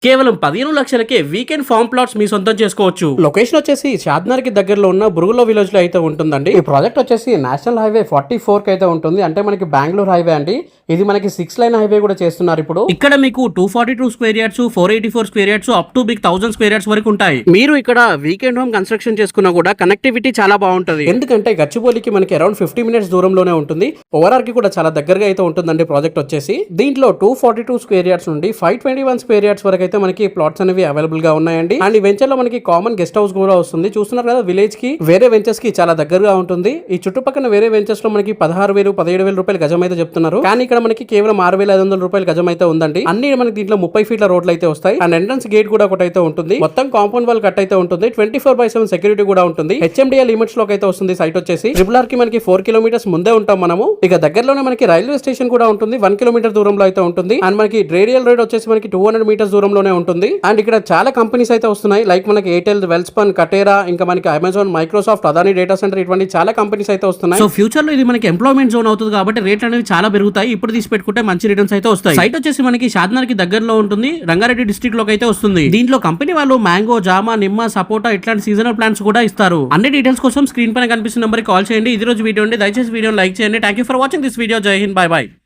కేవలం 15 లక్షలకే weekend form plots మీ సొంతం చేసుకోవచ్చు. లొకేషన్ వచ్చేసి షాద్నగర్ కి దగ్గరలో ఉన్న బురుగులో విలేజ్ లో అయితే ఉంటుందండి. ఈ ప్రాజెక్ట్ వచ్చేసి నేషనల్ హైవే 44 కి అయితే ఉంటుంది. అంటే మనకి బెంగళూరు హైవే అండి. ఇది మనకి 6 లైన్ హైవే కూడా చేస్తున్నారు ఇప్పుడు. ఇక్కడ మీకు 242 square yards, 484 square yards, up to big 1000 square yards వరకు ఉంటాయి. మీరు ఇక్కడ వీకెండ్ హోమ్ కన్స్ట్రక్షన్ చేసుకున్నా కూడా కనెక్టివిటీ చాలా బాగుంటది. ఎందుకంటే గచ్చిబౌలికి మనకి అరౌండ్ 50 మినిట్స్ దూరంలోనే ఉంటుంది. ఓవరాల్ కి కూడా చాలా దగ్గరగా అయితే ఉంటుందండి ప్రాజెక్ట్ వచ్చేసి. దీంట్లో 242 స్క్వేర్ యార్డ్స్ నుండి 521 స్క్వేర్ యార్డ్స్ వరకు అయితే మనకి ప్లాట్స్ అనేవి అవైలబుల్ గా ఉన్నాయండి. అండ్ ఈ వెంచర్ లో మనకి కామన్ గెస్ట్ హౌస్ కూడా వస్తుంది. చూస్తున్నారు కదా, విలేజ్ కి వేరే వెంచర్స్ కి చాలా దగ్గరగా ఉంటుంది. ఈ చుట్టుపక్కల వేరే వెంచర్స్ లో మనకి 16,000 17,000 రూపాయలు గజం అయితే చెప్తున్నారు. కానీ ఇక్కడ మనకి కేవలం 6,500 రూపాయలు గజం అయితే ఉందండి. అన్ని మనకి దీంట్లో 30 ఫీట్ల రోడ్లు అయితే వస్తాయి. అండ్ ఎంట్రన్స్ గేట్ కూడా ఒకటి అయితే ఉంటుంది. మొత్తం కాంపౌండ్ వాల్ కట్ అయితే ఉంటుంది. 24/7 సెక్యూరిటీ కూడా ఉంటుంది. HMDA లిమిట్స్ లోకి అయితే వస్తుంది. సైట్ వచ్చేసి RRR కి మనకి 4 కిలోమీటర్స్ ముందే ఉంటాం మనము. ఇక దగ్గరలోనే మనకి రైల్వే స్టేషన్ కూడా ఉంటుంది. 1 కిలోమీటర్ దూరంలో అయితే ఉంటుంది. అండ్ మనకి రేడియల్ రోడ్ వచ్చేసి మనకి 200 మీటర్స్ దూరంలోనే ఉంటుంది. అండ్ ఇక్కడ చాలా కంపెనీస్ అయితే వస్తున్నాయి. లైక్ మనకి ఎయిర్టెల్, వెల్స్పన్, కటేరా, ఇంకా మనకి Amazon, Microsoft, Adani data centre, ఇటువంటి చాలా కంపెనీస్ అయితే వస్తున్నాయి. సో ఫ్యూచర్ లో ఇది మనకి ఎంప్లాయ్మెంట్ జోన్ అవుతుంది కాబట్టి రేట్లు అనేవి చాలా పెరుగుతాయి. ఇప్పుడు తీసి పెట్టుకుంటే మంచి రిటర్న్స్ అయితే వస్తాయి. సైట్ వచ్చేసి మనకి షాద్నగర్ కి దగ్గరలో ఉంటుంది. రంగారెడ్డి డిస్ట్రిక్ట్ లోకి అయితే వస్తుంది. దీంట్లో కంపెనీ వాళ్ళు మ్యాంగో, జామా, నిమ్మ, సపోటా ఇట్లాంటి సీజనల్ ప్లాంట్స్ కూడా ఇస్తారు. అన్ని డీటెయిల్స్ కోసం స్క్రీన్ పైన కనిపిస్తున్న నెంబర్ కి కాల్ చేయండి. ఇది రోజు వీడియో అండి. దయచేసి వీడియో లైక్ చేయండి. Thank you for watching this video. జై హింద్, బై బై.